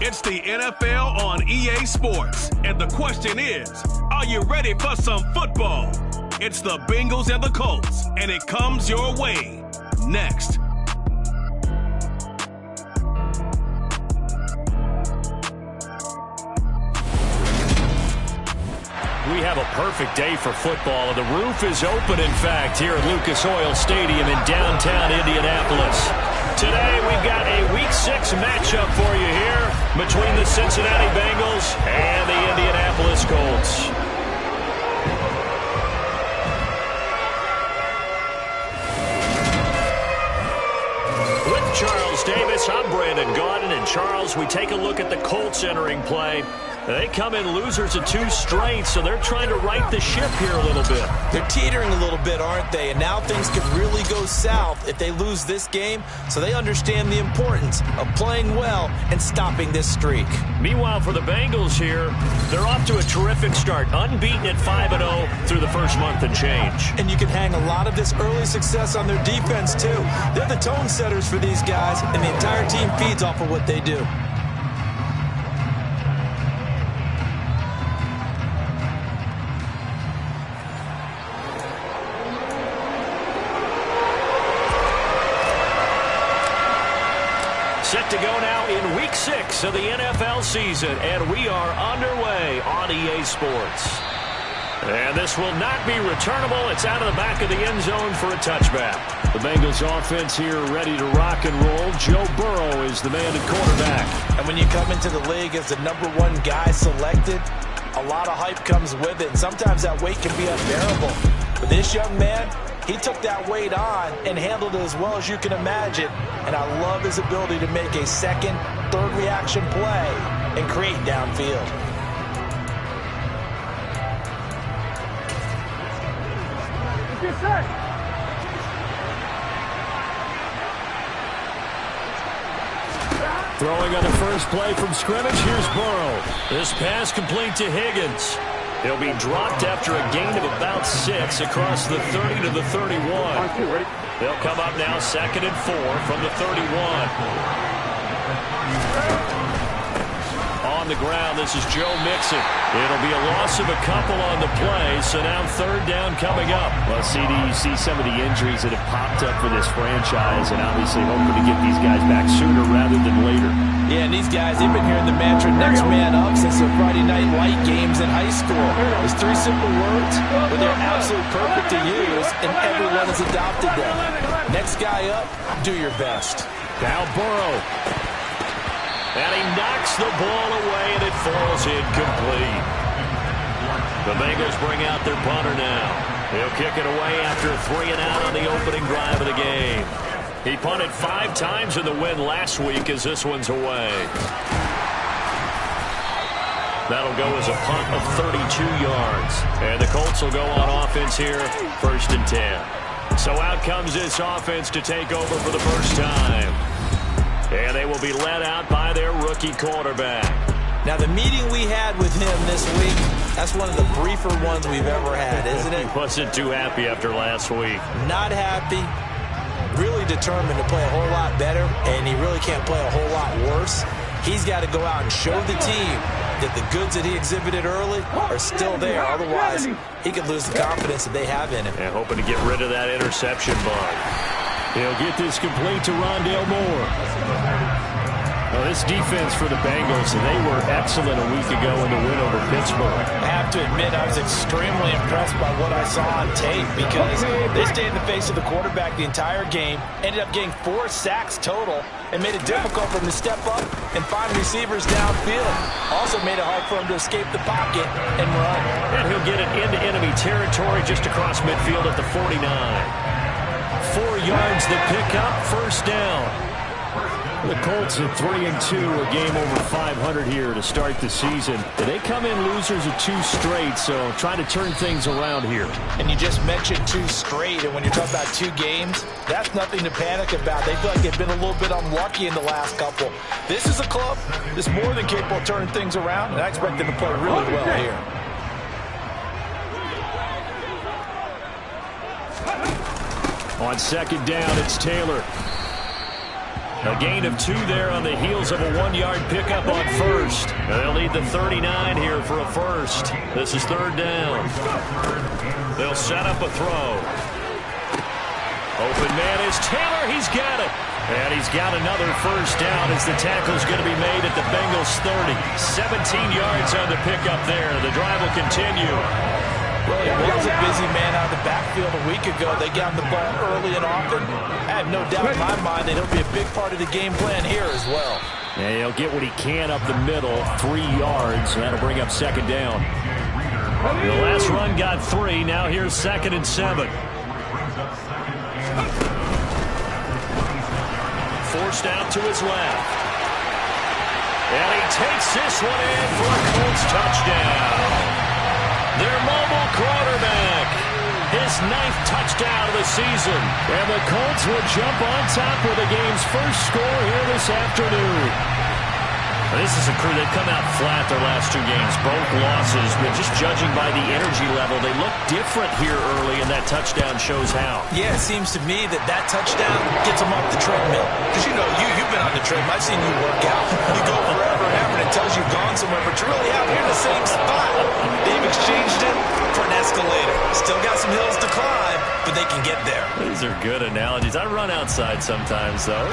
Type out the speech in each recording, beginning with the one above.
It's the NFL on EA Sports. And the question is, are you ready for some football? It's the Bengals and the Colts, and it comes your way next. We have a perfect day for football. The roof is open, in fact, here at Lucas Oil Stadium in downtown Indianapolis. Today, we've got a Week 6 matchup for you here between the Cincinnati Bengals and the Indianapolis Colts. With Charles Davis, I'm Brandon Gaudin. And Charles, we take a look at the Colts entering play. They come in losers of 2 straight, so they're trying to right the ship here a little bit. They're teetering a little bit, aren't they? And now things could really go south if they lose this game, so they understand the importance of playing well and stopping this streak. Meanwhile, for the Bengals here, they're off to a terrific start, unbeaten at 5-0 through the first month and change. And you can hang a lot of this early success on their defense, too. They're the tone setters for these guys, and the entire team feeds off of what they do. Set to go now in Week 6 of the NFL season, and we are underway on EA Sports. And this will not be returnable. It's out of the back of the end zone for a touchback. The Bengals offense here ready to rock and roll. Joe Burrow is the man at quarterback. And when you come into the league as the #1 guy selected, a lot of hype comes with it. And sometimes that weight can be unbearable. But this young man, he took that weight on and handled it as well as you can imagine. And I love his ability to make a second, third reaction play and create downfield. Throwing on the first play from scrimmage, here's Burrow. This pass complete to Higgins. He'll be dropped after a gain of about 6 across the 30 to the 31. They'll come up now 2nd and 4 from the 31. On the ground, this is Joe Mixon. It'll be a loss of a couple on the play, so now 3rd down coming up. Well, CD, you see some of the injuries that have popped up for this franchise, and obviously hoping to get these guys back sooner rather than later. Yeah, and these guys, they've been hearing the mantra next man up since their Friday night light games in high school. It's 3 simple words, but they're absolutely perfect to use, and everyone has adopted them. Next guy up, do your best. Now Burrow. And he knocks the ball away, and it falls incomplete. The Bengals bring out their punter now. He'll kick it away after a 3 and out on the opening drive of the game. He punted 5 times in the win last week as this one's away. That'll go as a punt of 32 yards. And the Colts will go on offense here, 1st and 10. So out comes this offense to take over for the first time. And they will be led out by their rookie quarterback. Now, the meeting we had with him this week, that's one of the briefer ones we've ever had, isn't it? He wasn't too happy after last week. Not happy. Really determined to play a whole lot better, and he really can't play a whole lot worse. He's got to go out and show the team that the goods that he exhibited early are still there. Otherwise, he could lose the confidence that they have in him. And hoping to get rid of that interception bug. He'll get this complete to Rondale Moore. Well, this defense for the Bengals, they were excellent a week ago in the win over Pittsburgh. I have to admit, I was extremely impressed by what I saw on tape because they stayed in the face of the quarterback the entire game, ended up getting 4 sacks total, and made it difficult for him to step up and find receivers downfield. Also made it hard for him to escape the pocket and run. And he'll get it into enemy territory just across midfield at the 49. 4 yards the pickup, 1st down. The Colts at 3-2, a game over 500 here to start the season. They come in losers of 2 straight, so trying to turn things around here. And you just mentioned 2 straight, and when you're talking about 2 games, that's nothing to panic about. They feel like they've been a little bit unlucky in the last couple. This is a club that's more than capable of turning things around, and I expect them to play really well here. On 2nd down, it's Taylor. A gain of 2 there on the heels of a 1-yard pickup on first. And they'll need the 39 here for a first. This is 3rd down. They'll set up a throw. Open man is Taylor. He's got it. And he's got another first down as the tackle's going to be made at the Bengals 30. 17 yards on the pickup there. The drive will continue. Well, he was a busy man out of the backfield a week ago. They got him the ball early and often. I have no doubt in my mind that he'll be a big part of the game plan here as well. Yeah, he'll get what he can up the middle, 3 yards, and that'll bring up 2nd down. The last run got 3. Now here's 2nd and 7. Forced out to his left. And he takes this one in for a Colts touchdown. Their mobile quarterback. His 9th touchdown of the season. And the Colts will jump on top with the game's first score here this afternoon. This is a crew, they've come out flat their last 2 games, both losses, but just judging by the energy level, they look different here early, and that touchdown shows how. Yeah, it seems to me that touchdown gets them off the treadmill. Because, you've been on the treadmill. I've seen you work out. You go forever and ever, and it tells you've gone somewhere, but you're really out here in the same spot. They've exchanged it for an escalator. Still got some hills to climb, but they can get there. These are good analogies. I run outside sometimes, though.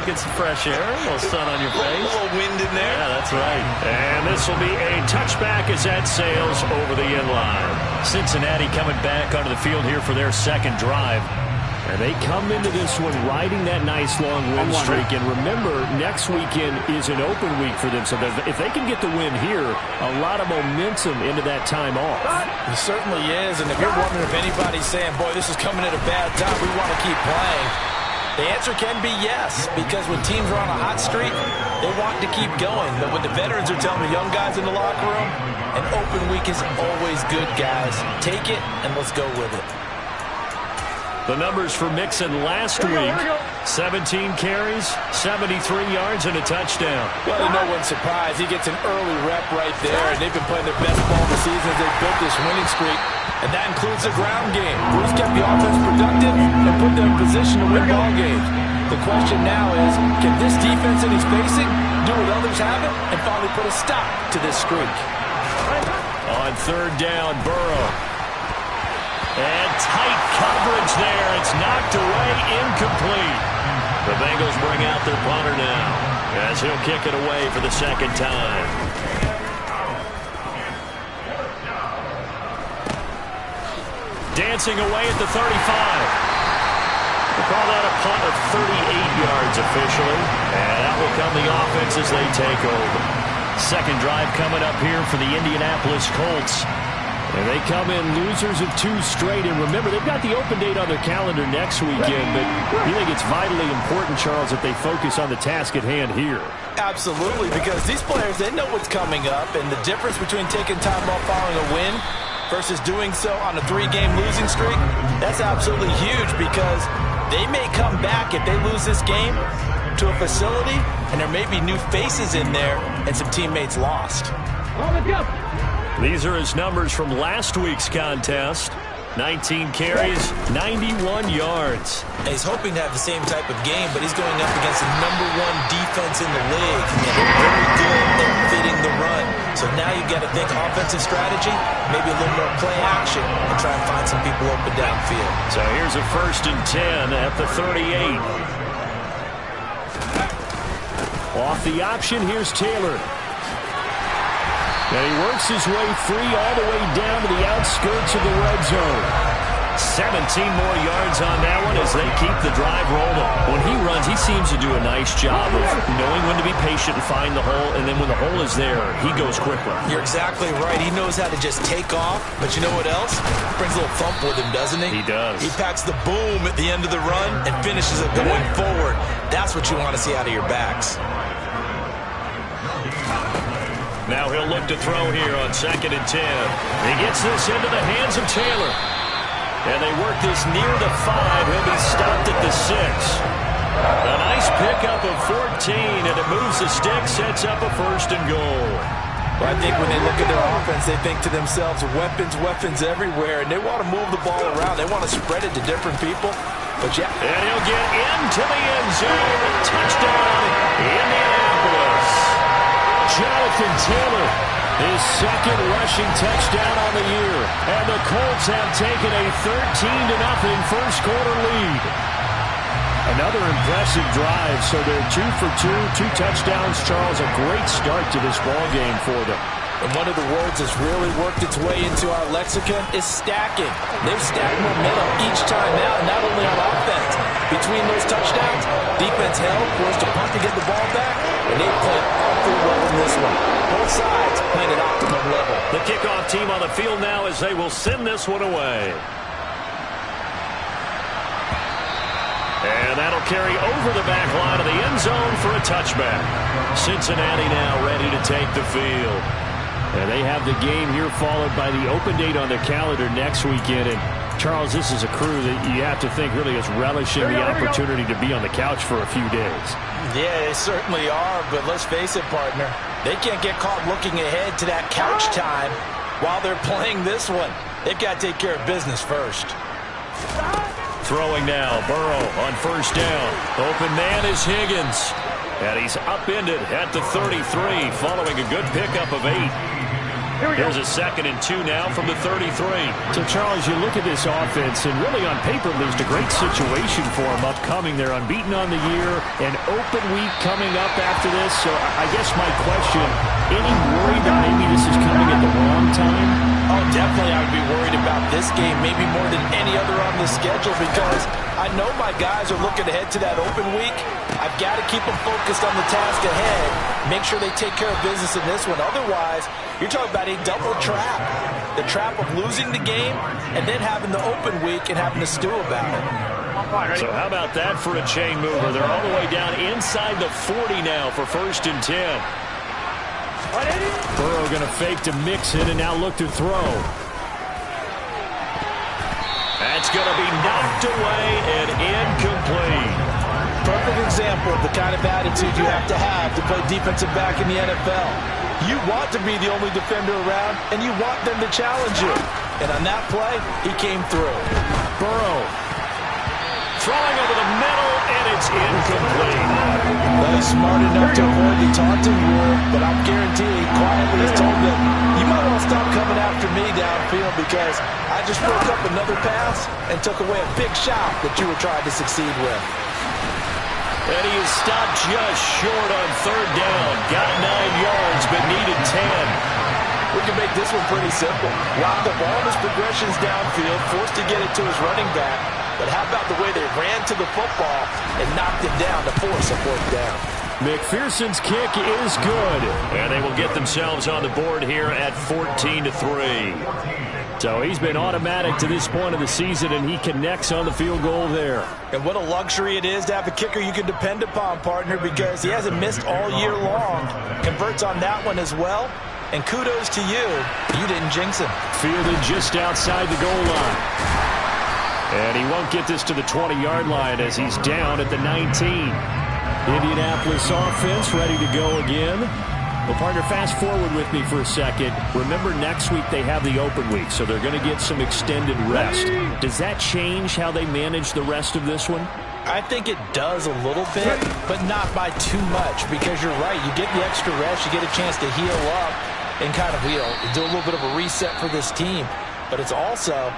Get some fresh air, a little sun on your face. A little wind in there. Yeah, that's right. And this will be a touchback as that sails over the end line. Cincinnati coming back onto the field here for their 2nd drive. And they come into this one riding that nice long win streak. And remember, next weekend is an open week for them. So if they can get the win here, a lot of momentum into that time off. It certainly is. And if you're wondering if anybody's saying, boy, this is coming at a bad time, we want to keep playing, the answer can be yes, because when teams are on a hot streak, they want to keep going. But when the veterans are telling the young guys in the locker room, an open week is always good, guys. Take it, and let's go with it. The numbers for Mixon last week, 17 carries, 73 yards, and a touchdown. Well, no one's surprised. He gets an early rep right there, and they've been playing their best ball of the season as they've built this winning streak. And that includes the ground game. Bruce kept the offense productive and put them in position to win ball games. The question now is, can this defense that he's facing do what others haven't and finally put a stop to this streak? On 3rd down, Burrow. And tight coverage there. It's knocked away, incomplete. The Bengals bring out their punter now as he'll kick it away for the 2nd time. Dancing away at the 35. We'll call that a punt of 38 yards officially. And out will come the offense as they take over. 2nd drive coming up here for the Indianapolis Colts. And they come in losers of 2 straight. And remember, they've got the open date on their calendar next weekend. But you think it's vitally important, Charles, that they focus on the task at hand here? Absolutely, because these players, they know what's coming up. And the difference between taking time off following a win versus doing so on a 3-game losing streak, that's absolutely huge, because they may come back if they lose this game to a facility, and there may be new faces in there and some teammates lost. These are his numbers from last week's contest. 19 carries, 91 yards. And he's hoping to have the same type of game, but he's going up against the #1 defense in the league. And they're very good at fitting the run. So now you got to think offensive strategy, maybe a little more play action, and try and find some people open downfield. So here's a 1st and 10 at the 38. Off the option, here's Taylor. And he works his way free all the way down to the outskirts of the red zone. 17 more yards on that one as they keep the drive rolling. When he runs, he seems to do a nice job of knowing when to be patient and find the hole, and then when the hole is there, he goes quickly. You're exactly right. He knows how to just take off, but you know what else? Brings a little thump with him, doesn't he? He does. He packs the boom at the end of the run and finishes it going forward. That's what you want to see out of your backs. Now he'll look to throw here on 2nd and 10. He gets this into the hands of Taylor. And they work this near the 5. He'll be stopped at the 6. A nice pickup of 14, and it moves the stick, sets up a 1st and goal. Well, I think when they look at their offense, they think to themselves, weapons everywhere, and they want to move the ball around. They want to spread it to different people. But yeah. And he'll get into the end zone. Touchdown. Jonathan Taylor, his second rushing touchdown on the year. And the Colts have taken a 13-0 first quarter lead. Another impressive drive, so they're 2 for 2 touchdowns, Charles. A great start to this ball game for them. And one of the words that's really worked its way into our lexicon is stacking. They've stacked momentum each time out, not only on offense. Between those touchdowns, defense held, forced a punt to get the ball back, and they played awfully well in this one. Both sides playing at optimum level. The kickoff team on the field now as they will send this one away. And that'll carry over the back line of the end zone for a touchback. Cincinnati now ready to take the field. And they have the game here followed by the open date on their calendar next weekend. And, Charles, this is a crew that you have to think really is relishing the opportunity to be on the couch for a few days. Yeah, they certainly are, but let's face it, partner. They can't get caught looking ahead to that couch time while they're playing this one. They've got to take care of business first. Throwing now, Burrow on first down. Open man is Higgins. And he's upended at the 33 following a good pickup of 8. Here's a 2nd and 2 now from the 33. So, Charles, you look at this offense, and really on paper, at least, a great situation for them upcoming. They're unbeaten on the year, an open week coming up after this. So I guess my question, any worry that maybe this is coming at the wrong time? Oh, definitely I would be worried about this game, maybe more than any other on the schedule, because I know my guys are looking ahead to that open week. I've got to keep them focused on the task ahead, make sure they take care of business in this one. Otherwise, you're talking about a double trap. The trap of losing the game and then having the open week and having to stew about it. So how about that for a chain mover? They're all the way down inside the 40 now for 1st and 10. Burrow going to fake to mix it and now look to throw. That's going to be knocked away and incomplete. Perfect example of the kind of attitude you have to play defensive back in the NFL. You want to be the only defender around, and you want them to challenge you. And on that play, he came through. Burrow throwing over the middle, and it's incomplete. Well, he's smart enough to avoid the taunting rule, but I'm guaranteeing quietly has told them, you might want to stop coming after me downfield because I just broke up another pass and took away a big shot that you were trying to succeed with. And he is stopped just short on 3rd down. Got 9 yards, but needed 10. We can make this one pretty simple. Locked up all his progressions downfield, forced to get it to his running back. But how about the way they ran to the football and knocked him down to force a 4th down? McPherson's kick is good. And they will get themselves on the board here at 14-3. So he's been automatic to this point of the season, and he connects on the field goal there. And what a luxury it is to have a kicker you can depend upon, partner, because he hasn't missed all year long. Converts on that one as well. And kudos to you. You didn't jinx him. Fielded just outside the goal line. And he won't get this to the 20-yard line as he's down at the 19. Indianapolis offense ready to go again. Well, partner, fast forward with me for a second. Remember, next week they have the open week, so they're going to get some extended rest. Does that change how they manage the rest of this one? I think it does a little bit, but not by too much, because you're right. You get the extra rest, you get a chance to heal up and kind of do a little bit of a reset for this team. But it's also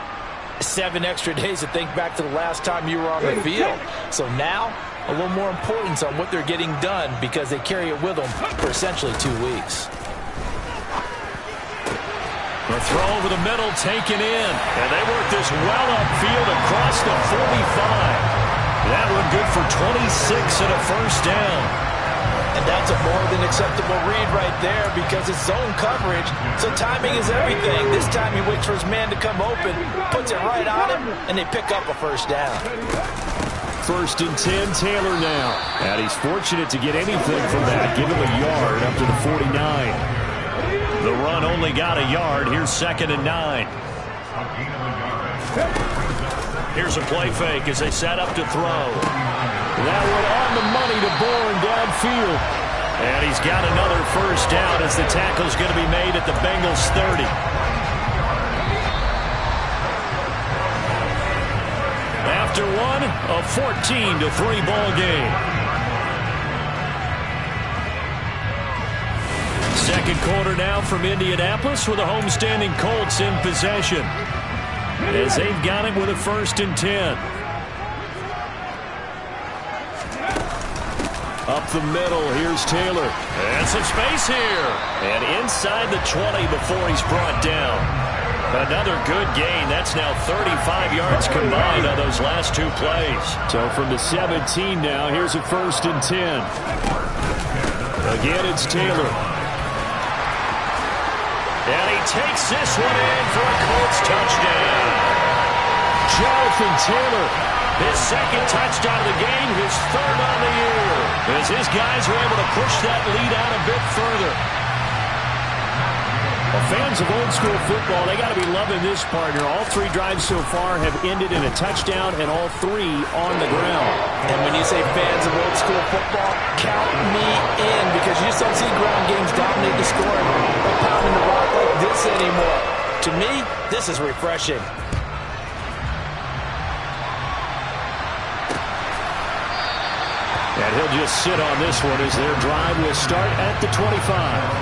7 extra days to think back to the last time you were on the field. So now, a little more importance on what they're getting done because they carry it with them for essentially 2 weeks. The throw over the middle taken in. And they work this well upfield across the 45. That one good for 26 and a 1st down. And that's a more than acceptable read right there because it's zone coverage, so timing is everything. This time he waits for his man to come open, puts it right on him, and they pick up a 1st down. 1st and 10, Taylor now. And he's fortunate to get anything from that. Give him a yard up to the 49. The run only got a yard. Here's 2nd and 9. Here's a play fake as they set up to throw. That one on the money to Bourne downfield. And he's got another 1st down as the tackle's going to be made at the Bengals 30. After one, a 14-3 ball game. Second quarter now from Indianapolis with the homestanding Colts in possession, as they've got it with a 1st and 10. Up the middle, here's Taylor. And some space here. And inside the 20 before he's brought down. Another good gain. That's now 35 yards combined on those last 2 plays. So from the 17 now, here's a 1st and 10. Again, it's Taylor. And he takes this one in for a Colts touchdown. Jonathan Taylor. His 2nd touchdown of the game, his 3rd on the year. As his guys are able to push that lead out a bit further. Well, fans of old school football, they got to be loving this partner. All 3 drives so far have ended in a touchdown, and all 3 on the ground. And when you say fans of old school football, count me in, because you just don't see ground games dominate the scoring or pounding the rock like this anymore. To me, this is refreshing. And he'll just sit on this one as their drive will start at the 25.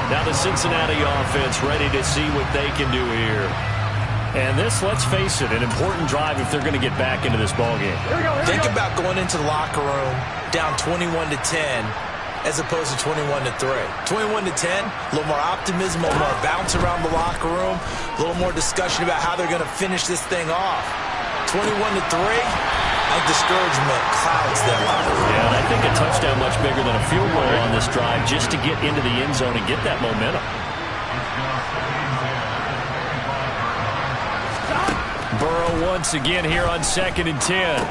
Now the Cincinnati offense ready to see what they can do here. And this, let's face it, an important drive if they're going to get back into this ballgame. Think about going into the locker room down 21-10 as opposed to 21-3. 21-10, a little more optimism, a little more bounce around the locker room, a little more discussion about how they're going to finish this thing off. 21-3. Like discouragement clouds that locker room. Yeah, and I think a touchdown much bigger than a field goal on this drive just to get into the end zone and get that momentum. Burrow once again here on 2nd and 10.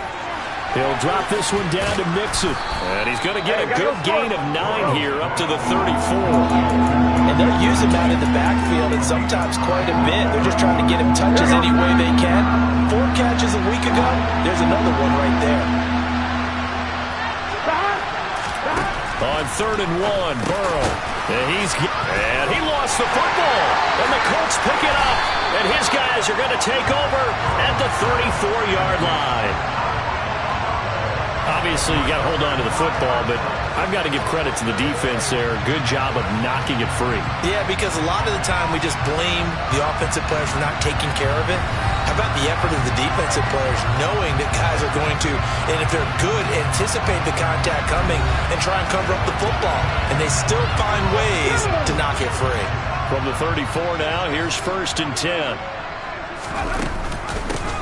He'll drop this one down to Mixon. And he's going to get a good gain of 9 here up to the 34. And they'll use him out in the backfield, and sometimes quite a bit. They're just trying to get him touches any way they can. 4 catches a week ago. There's another one right there. On 3rd and 1, Burrow. And he lost the football. And the Colts pick it up. And his guys are going to take over at the 34-yard line. Obviously, you got to hold on to the football, but I've got to give credit to the defense there. Good job of knocking it free. Yeah, because a lot of the time we just blame the offensive players for not taking care of it. How about the effort of the defensive players knowing that guys are going to, and if they're good, anticipate the contact coming and try and cover up the football. And they still find ways to knock it free. From the 34 now, here's 1st and 10.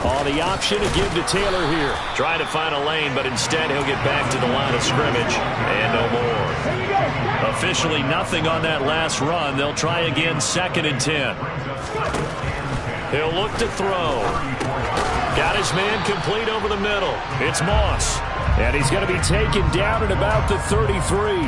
Oh, the option to give to Taylor here. Trying to find a lane, but instead he'll get back to the line of scrimmage. And no more. Officially nothing on that last run. They'll try again 2nd and 10. He'll look to throw. Got his man complete over the middle. It's Moss. And he's going to be taken down at about the 33.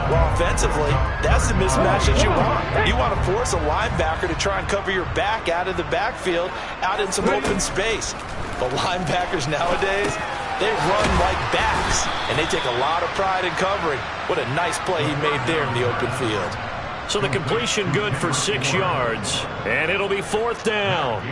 Well, offensively, that's the mismatch that you want. You want to force a linebacker to try and cover your back out of the backfield, out in some open space. But linebackers nowadays, they run like backs, and they take a lot of pride in covering. What a nice play he made there in the open field. So the completion good for 6 yards, and it'll be 4th down.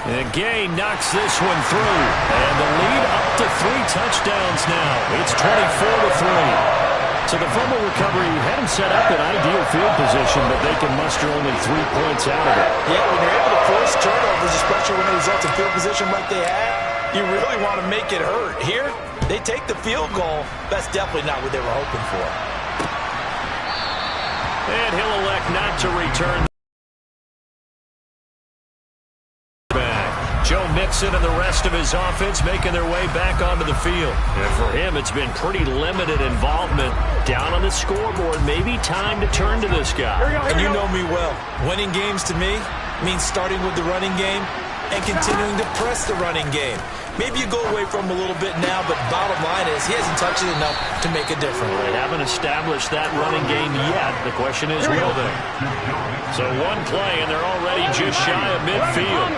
And Gay knocks this one through. And the lead up to 3 touchdowns now. It's 24-3. So the fumble recovery had him set up in ideal field position, but they can muster only 3 points out of it. Yeah, when you're able to force turnovers, especially when it results in field position like they had, you really want to make it hurt. Here, they take the field goal. That's definitely not what they were hoping for. And he'll elect not to return. Joe Mixon and the rest of his offense making their way back onto the field. And for him, it's been pretty limited involvement down on the scoreboard. Maybe time to turn to this guy. And you know me well. Winning games to me means starting with the running game and continuing to press the running game. Maybe you go away from him a little bit now, but bottom line is he hasn't touched it enough to make a difference. They haven't established that running game yet. The question is, will they? So one play, and they're already just shy of midfield.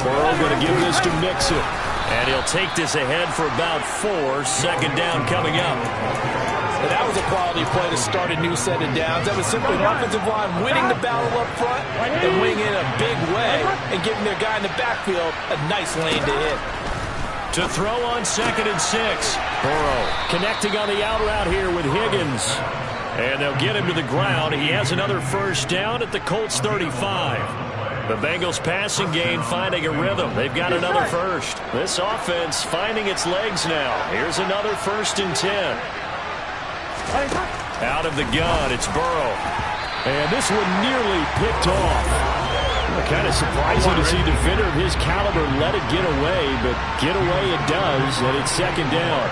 Burrow going to give this to Mixon. And he'll take this ahead for about 4. 2nd down coming up. And that was a quality play to start a new set of downs. That was simply an offensive line winning the battle up front and winning in a big way and giving their guy in the backfield a nice lane to hit. To throw on 2nd and 6. Burrow connecting on the out route here with Higgins. And they'll get him to the ground. He has another first down at the Colts 35. The Bengals passing game finding a rhythm. They've got another first. This offense finding its legs now. Here's another 1st and 10. Out of the gun, it's Burrow. And this one nearly picked off. Kind of surprising to see a defender of his caliber let it get away, but get away it does, and it's 2nd down.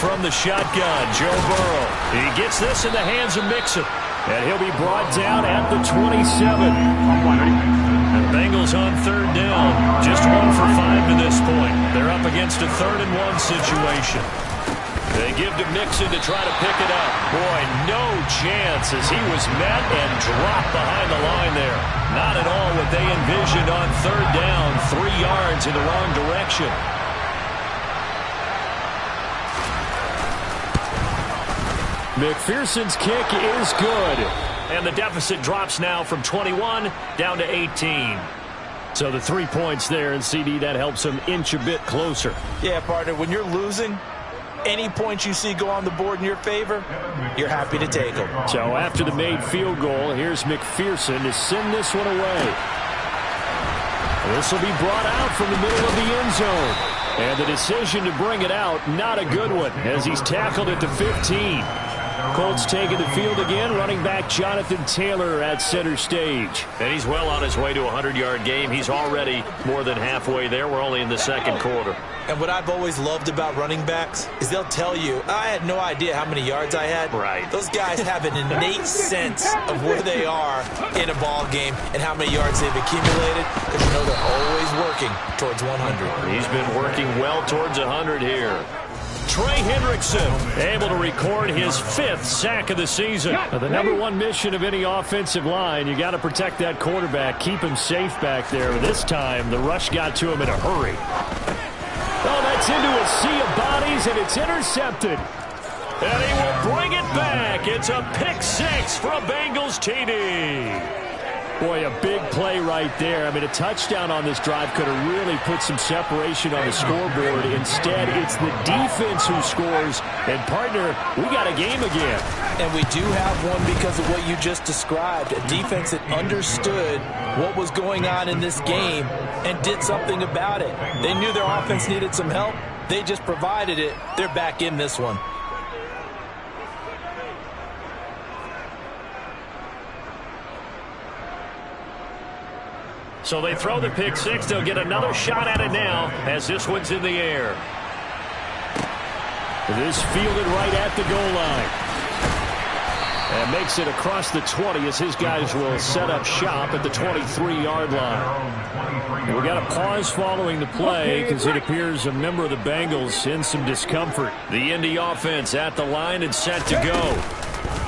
From the shotgun, Joe Burrow. He gets this in the hands of Mixon, and he'll be brought down at the 27. The Bengals on 3rd down. Just 1 for 5 to this point. They're up against a 3rd and 1 situation. They give to Mixon to try to pick it up. Boy, no chance as he was met and dropped behind the line there. Not at all what they envisioned on 3rd down. 3 yards in the wrong direction. McPherson's kick is good. And the deficit drops now from 21 down to 18. So the 3 points there, and CD, that helps them inch a bit closer. Yeah, partner, when you're losing, any points you see go on the board in your favor, you're happy to take them. So after the made field goal, here's McPherson to send this one away. This will be brought out from the middle of the end zone. And the decision to bring it out, not a good one, as he's tackled at the 15. Colts taking the field again, running back Jonathan Taylor at center stage. And he's well on his way to a 100-yard game. He's already more than halfway there. We're only in the 2nd quarter. And what I've always loved about running backs is they'll tell you, I had no idea how many yards I had. Right. Those guys have an innate sense of where they are in a ball game and how many yards they've accumulated, because you know they're always working towards 100. He's been working well towards 100 here. Trey Hendrickson able to record his 5th sack of the season. Now, the number 1 mission of any offensive line, you got to protect that quarterback, keep him safe back there. This time, the rush got to him in a hurry. Oh, that's into a sea of bodies, and it's intercepted. And he will bring it back. It's a pick 6 for a Bengals TD. Boy, a big play right there. I mean, a touchdown on this drive could have really put some separation on the scoreboard. Instead, it's the defense who scores. And, partner, we got a game again. And we do have one because of what you just described. A defense that understood what was going on in this game and did something about it. They knew their offense needed some help. They just provided it. They're back in this one. So they throw the pick 6. They'll get another shot at it now as this one's in the air. This fielded right at the goal line. And makes it across the 20 as his guys will set up shop at the 23-yard line. And we got a pause following the play because it appears a member of the Bengals in some discomfort. The Indy offense at the line and set to go.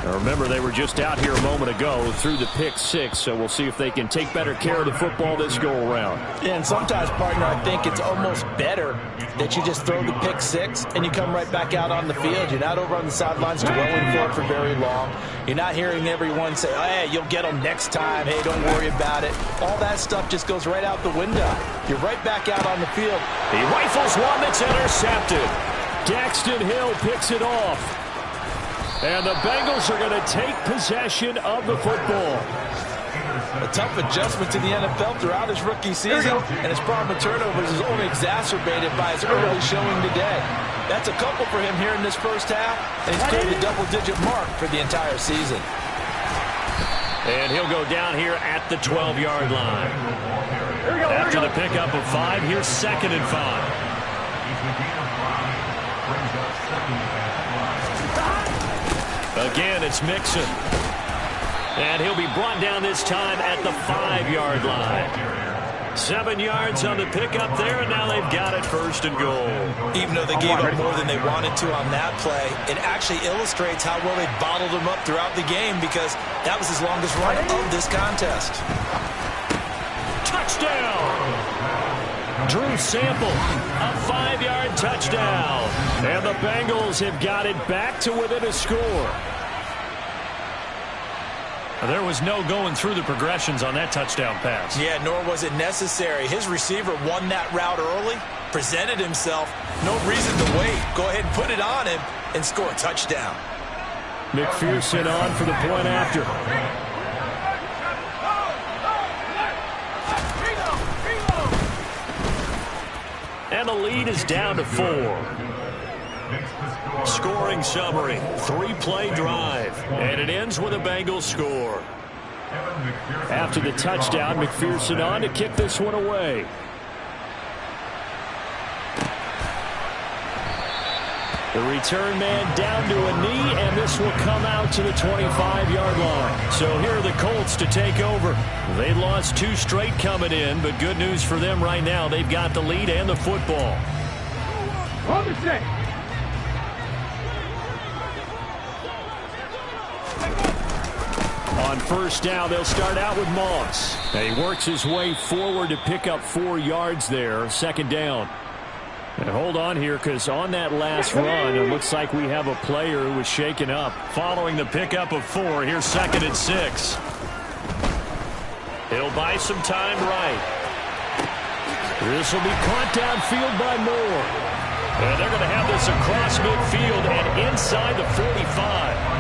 Now remember, they were just out here a moment ago through the pick 6, so we'll see if they can take better care of the football this go-around. Yeah, and sometimes, partner, I think it's almost better that you just throw the pick 6 and you come right back out on the field. You're not over on the sidelines dwelling for it for very long. You're not hearing everyone say, oh, hey, you'll get them next time. Hey, don't worry about it. All that stuff just goes right out the window. You're right back out on the field. He rifles one that's intercepted. Daxton Hill picks it off. And the Bengals are going to take possession of the football. A tough adjustment to the NFL throughout his rookie season, and his problem with turnovers is only exacerbated by his early showing today. That's a couple for him here in this first half, and he's cleared the double-digit mark for the entire season. And he'll go down here at the 12-yard line. After the pickup of 5, here's 2nd and 5. Again, it's Mixon. And he'll be brought down this time at the 5-yard line. 7 yards on the pickup there, and now they've got it 1st and goal. Even though they gave up more than they wanted to on that play, it actually illustrates how well they bottled them up throughout the game, because that was his longest run of this contest. Touchdown! Drew Sample, a 5-yard touchdown. And the Bengals have got it back to within a score. There was no going through the progressions on that touchdown pass. Yeah, nor was it necessary. His receiver won that route early, presented himself. No reason to wait. Go ahead and put it on him and score a touchdown. McPherson on for the point after. And the lead is down to 4. Scoring summary, 3-play drive, and it ends with a Bengals score. After the touchdown, McPherson on to kick this one away. The return man down to a knee, and this will come out to the 25-yard line. So here are the Colts to take over. They lost 2 straight coming in, but good news for them right now. They've got the lead and the football. On first down, they'll start out with Moss. He works his way forward to pick up 4 yards there. Second down. And hold on here, because on that last run, it looks like we have a player who was shaken up. Following the pickup of 4, here's 2nd and 6. He'll buy some time right. This will be caught downfield by Moore. And they're going to have this across midfield and inside the 45.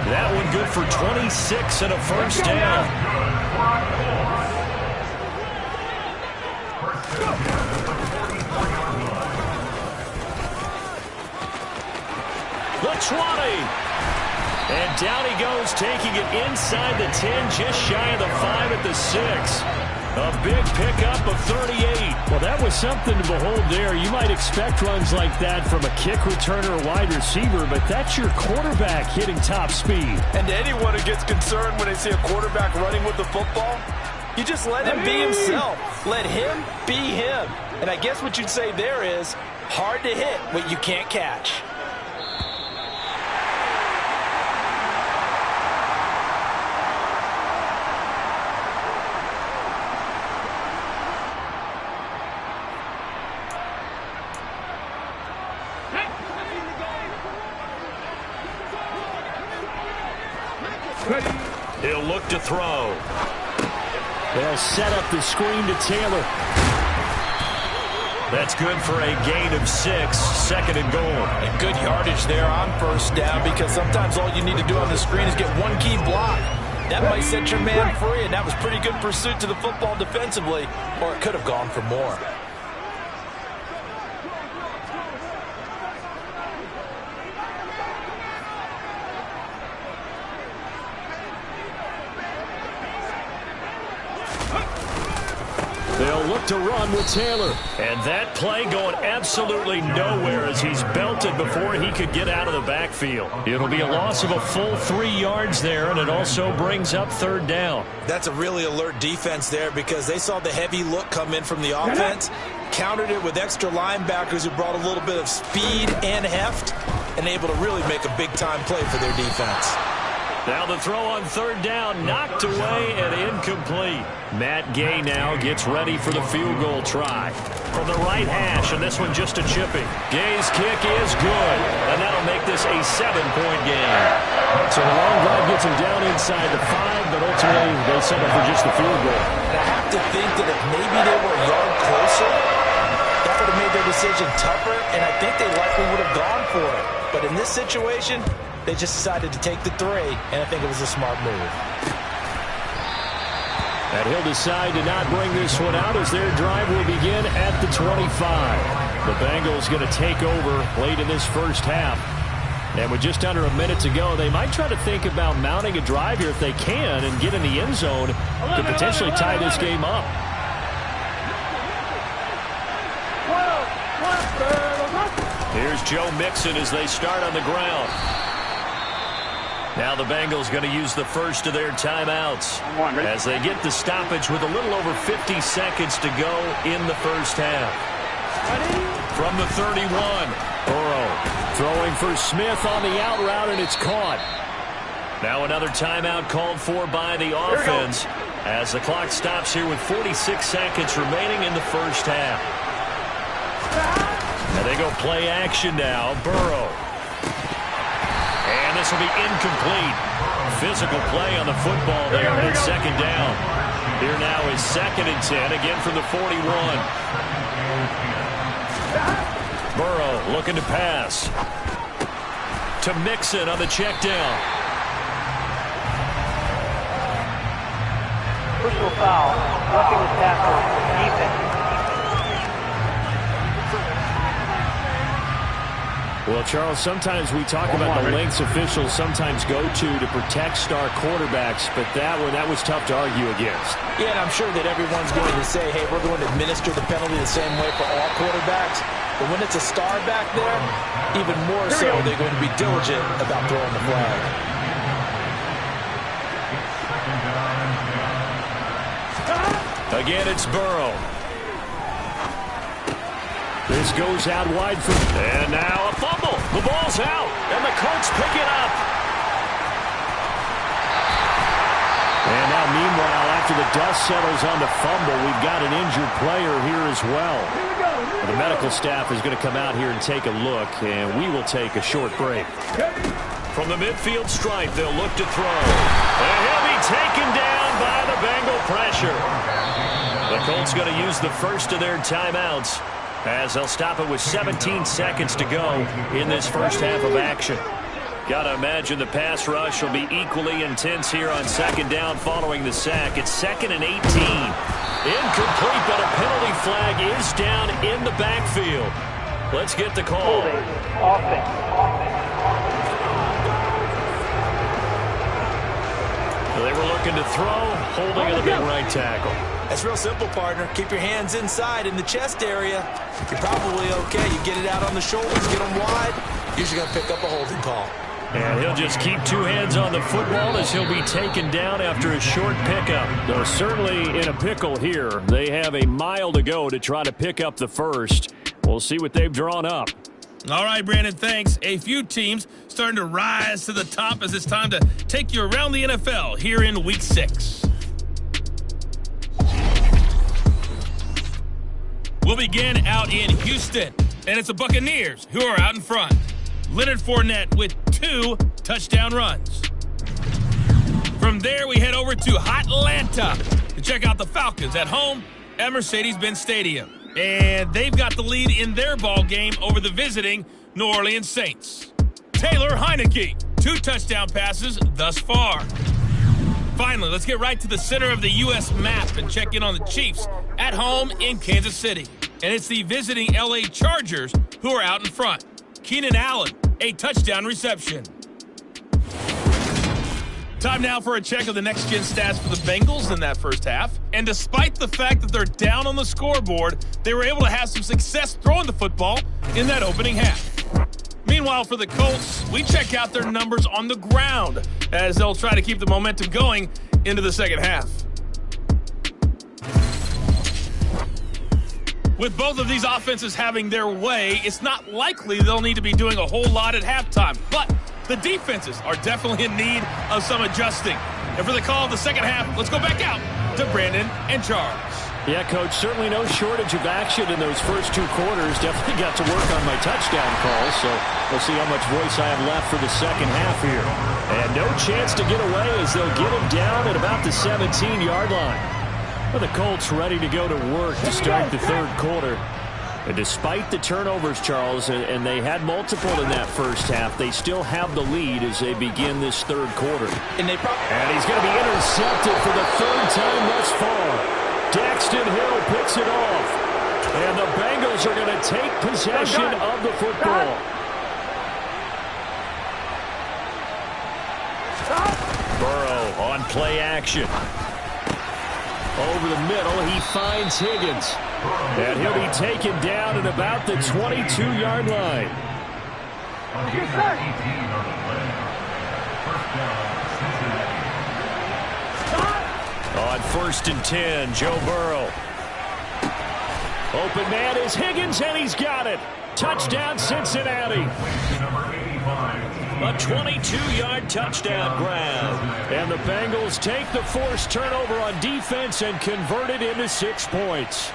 That one good for 26 and a first down. The 20. And down he goes, taking it inside the 10, just shy of the 5 at the 6. A big pickup of 38. Well, that was something to behold there. You might expect runs like that from a kick returner or wide receiver, but that's your quarterback hitting top speed. And to anyone who gets concerned when they see a quarterback running with the football, you just let him be himself. Let him be him. And I guess what you'd say there is hard to hit what you can't catch. He'll look to throw. They'll set up the screen to Taylor. That's good for a gain of 6, 2nd and goal. And good yardage there on first down, because sometimes all you need to do on the screen is get one key block. That might set your man free, and that was pretty good pursuit to the football defensively, or it could have gone for more. They'll look to run with Taylor. And that play going absolutely nowhere as he's belted before he could get out of the backfield. It'll be a loss of a full 3 yards there, and it also brings up 3rd down. That's a really alert defense there, because they saw the heavy look come in from the offense, countered it with extra linebackers who brought a little bit of speed and heft, and able to really make a big-time play for their defense. Now the throw on 3rd down, knocked away and incomplete. Matt Gay now gets ready for the field goal try. From the right hash, and this one just a chipping. Gay's kick is good, and that'll make this a 7-point game. So the long drive gets him down inside the 5, but ultimately they settle for just the field goal. And I have to think that if maybe they were a yard closer, that would have made their decision tougher, and I think they likely would have gone for it. But in this situation, they just decided to take the 3, and I think it was a smart move. And he'll decide to not bring this one out as their drive will begin at the 25. The Bengals going to take over late in this first half. And with just under a minute to go, they might try to think about mounting a drive here if they can and get in the end zone to potentially tie this game up. Here's Joe Mixon as they start on the ground. Now the Bengals going to use the first of their timeouts as they get the stoppage with a little over 50 seconds to go in the first half. From the 31, Burrow throwing for Smith on the out route, and it's caught. Now another timeout called for by the offense as the clock stops here with 46 seconds remaining in the first half. And they go play action now. Burrow. And this will be incomplete. Physical play on the football there. It's second down. Here now is 2nd and 10, again from the 41. Burrow looking to pass. To Mixon on the check down. Personal foul, roughing the tackle, defense. Well, Charles, sometimes we talk about the lengths officials sometimes go to protect star quarterbacks, but that was tough to argue against. Yeah, and I'm sure that everyone's going to say, hey, we're going to administer the penalty the same way for all quarterbacks. But when it's a star back there, even more so, they're going to be diligent about throwing the flag. Again, it's Burrow. This goes out wide for... And now a fumble. The ball's out, and the Colts pick it up. And now, meanwhile, after the dust settles on the fumble, we've got an injured player here as well. The medical staff is going to come out here and take a look, and we will take a short break. From the midfield stripe, they'll look to throw. And he'll be taken down by the Bengal pressure. The Colts going to use the first of their timeouts, as they'll stop it with 17 seconds to go in this first half of action. Got to imagine the pass rush will be equally intense here on 2nd down following the sack. It's 2nd and 18. Incomplete, but a penalty flag is down in the backfield. Let's get the call. They were looking to throw, holding of the big right tackle. That's real simple, partner. Keep your hands inside in the chest area. You're probably okay. You get it out on the shoulders, get them wide. Usually going to pick up a holding call. And he'll just keep 2 hands on the football as he'll be taken down after a short pickup. Though certainly in a pickle here. They have a mile to go to try to pick up the first. We'll see what they've drawn up. All right, Brandon, thanks. A few teams starting to rise to the top as it's time to take you around the NFL here in Week 6. We'll begin out in Houston, and it's the Buccaneers who are out in front. Leonard Fournette with 2 touchdown runs. From there, we head over to Atlanta to check out the Falcons at home at Mercedes-Benz Stadium. And they've got the lead in their ball game over the visiting New Orleans Saints. Taylor Heineke, 2 touchdown passes thus far. Finally, let's get right to the center of the U.S. map and check in on the Chiefs at home in Kansas City. And it's the visiting L.A. Chargers who are out in front. Keenan Allen, a touchdown reception. Time now for a check of the next-gen stats for the Bengals in that first half. And despite the fact that they're down on the scoreboard, they were able to have some success throwing the football in that opening half. Meanwhile, for the Colts, we check out their numbers on the ground as they'll try to keep the momentum going into the second half. With both of these offenses having their way, it's not likely they'll need to be doing a whole lot at halftime. But the defenses are definitely in need of some adjusting. And for the call of the second half, let's go back out to Brandon and Charles. Yeah, Coach, certainly no shortage of action in those first 2 quarters. Definitely got to work on my touchdown calls, so we'll see how much voice I have left for the second half here. And no chance to get away as they'll get him down at about the 17-yard line. Well, the Colts ready to go to work to start the third quarter. And despite the turnovers, Charles, and they had multiple in that first half, they still have the lead as they begin this third quarter. And he's going to be intercepted for the 3rd time thus far. Daxton Hill picks it off. And the Bengals are going to take possession of the football. Burrow on play action. Over the middle, he finds Higgins. And he'll be taken down at about the 22-yard line. On 1st and 10, Joe Burrow. Open man is Higgins, and he's got it. Touchdown, Cincinnati. A 22-yard touchdown grab. And the Bengals take the forced turnover on defense and convert it into 6 points.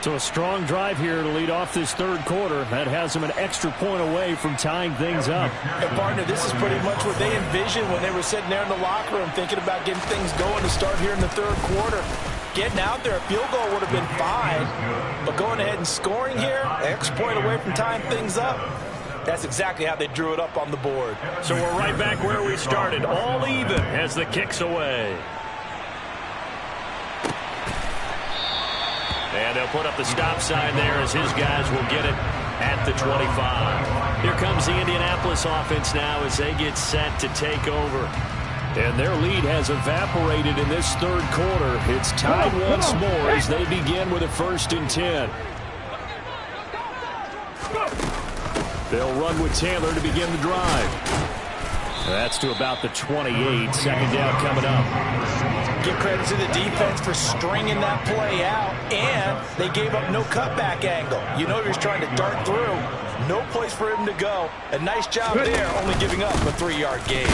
So a strong drive here to lead off this third quarter. That has them an extra point away from tying things up. And partner, this is pretty much what they envisioned when they were sitting there in the locker room thinking about getting things going to start here in the third quarter. Getting out there, a field goal would have been fine, but going ahead and scoring here, an extra point away from tying things up, that's exactly how they drew it up on the board. So we're right back where we started, all even as the kick's away. And they'll put up the stop sign there as his guys will get it at the 25. Here comes the Indianapolis offense now as they get set to take over. And their lead has evaporated in this third quarter. It's tied once more as they begin with a 1st and 10. They'll run with Taylor to begin the drive. That's to about the 28. 2nd down coming up. Give credit to the defense for stringing that play out, and they gave up no cutback angle. You know he was trying to dart through. No place for him to go. A nice job there, only giving up a 3-yard gain.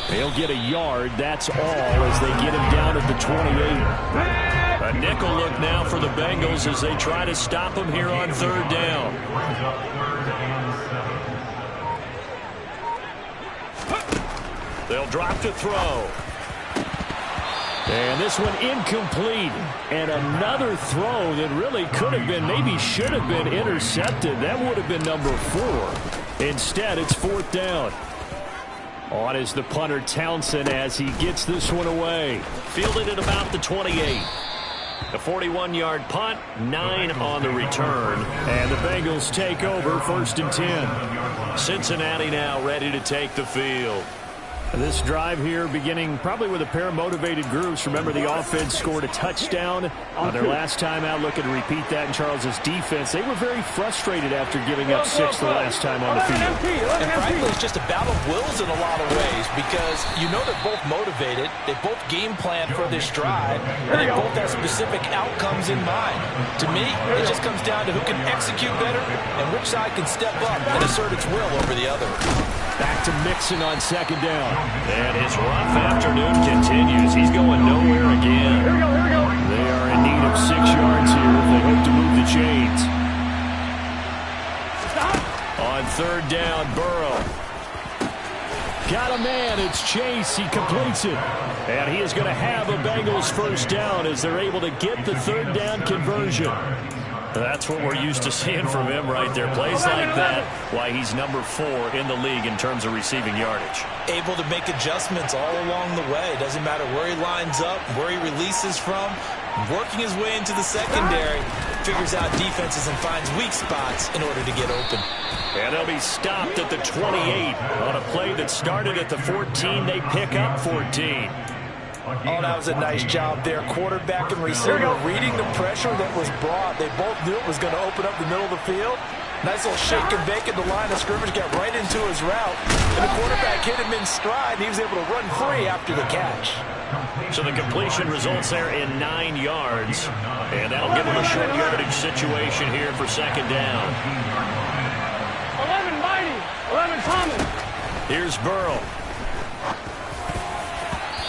They'll get a yard, that's all, as they get him down at the 28. A nickel look now for the Bengals as they try to stop him here on 3rd down. They'll drop to throw. And this one incomplete. And another throw that really could have been, maybe should have been intercepted. That would have been number 4. Instead, it's 4th down. On is the punter Townsend as he gets this one away. Fielded at about the 28. A 41-yard punt, 9 on the return. And the Bengals take over 1st and 10. Cincinnati now ready to take the field. This drive here beginning probably with a pair of motivated groups. Remember, the offense scored a touchdown on their last time out. Looking to repeat that in Charles's defense. They were very frustrated after giving up 6 the last time on the field. And frankly, it's just a battle of wills in a lot of ways because you know they're both motivated. They both game plan for this drive, and they both have specific outcomes in mind. To me, it just comes down to who can execute better and which side can step up and assert its will over the other. Back to Mixon on 2nd down. And his rough afternoon continues. He's going nowhere again. Here we go. They are in need of 6 yards here if they hope to move the chains. On 3rd down, Burrow. Got a man. It's Chase. He completes it. And he is going to have a Bengals 1st down as they're able to get the 3rd down conversion. That's what we're used to seeing from him right there. Plays like that, why he's number 4 in the league in terms of receiving yardage. Able to make adjustments all along the way. Doesn't matter where he lines up, where he releases from. Working his way into the secondary, figures out defenses and finds weak spots in order to get open. And they'll be stopped at the 28 on a play that started at the 14. They pick up 14. Oh, that was a nice job there. Quarterback and receiver reading the pressure that was brought. They both knew it was going to open up the middle of the field. Nice little shake and bake at the line of scrimmage, got right into his route. And the quarterback hit him in stride, and he was able to run free after the catch. So the completion results there in 9 yards. And that'll give him a short yardage situation here for 2nd down. 11 mighty, 11 common. Here's Burrow.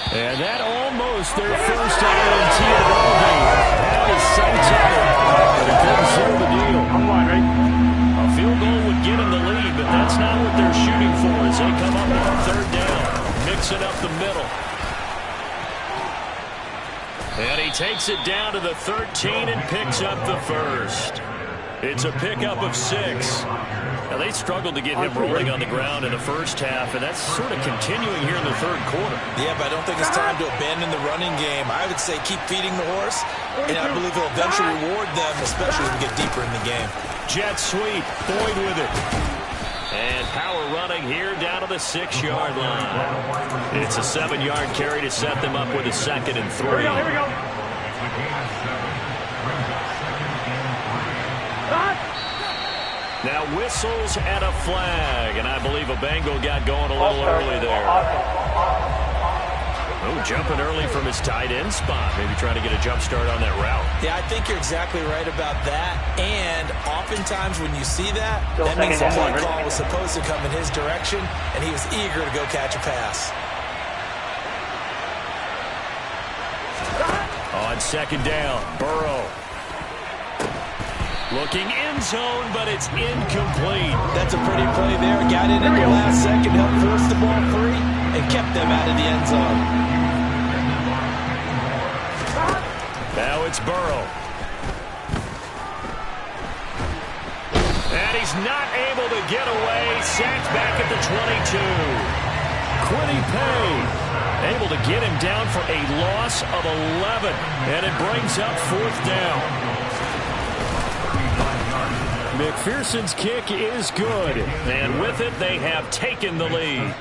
And that almost their first INT of the ball game. That is so tight, but it couldn't seal the deal. A field goal would get him the lead, but that's not what they're shooting for as they come up on 3rd down. Mix it up the middle. And he takes it down to the 13 and picks up the 1st. It's a pickup of 6. Now, they struggled to get him rolling on the ground in the first half, and that's sort of continuing here in the 3rd quarter. Yeah, but I don't think it's time to abandon the running game. I would say keep feeding the horse, and I believe he'll eventually reward them, especially when we get deeper in the game. Jet sweep, Boyd with it. And power running here down to the 6-yard line. It's a 7-yard carry to set them up with a 2nd and 3. Here we go. Now whistles and a flag, and I believe a Bengal got going a little early there. Oh, jumping early from his tight end spot, maybe trying to get a jump start on that route. Yeah, I think you're exactly right about that, and oftentimes when you see that, that means the play call was supposed to come in his direction, and he was eager to go catch a pass. On 2nd down, Burrow. Looking end zone, but it's incomplete. That's a pretty play there. Got in at the last second, helped force the ball free, and kept them out of the end zone. Now it's Burrow. And he's not able to get away. Sacked back at the 22. Quiddy Pay able to get him down for a loss of 11. And it brings up 4th down. McPherson's kick is good. And with it, they have taken the lead.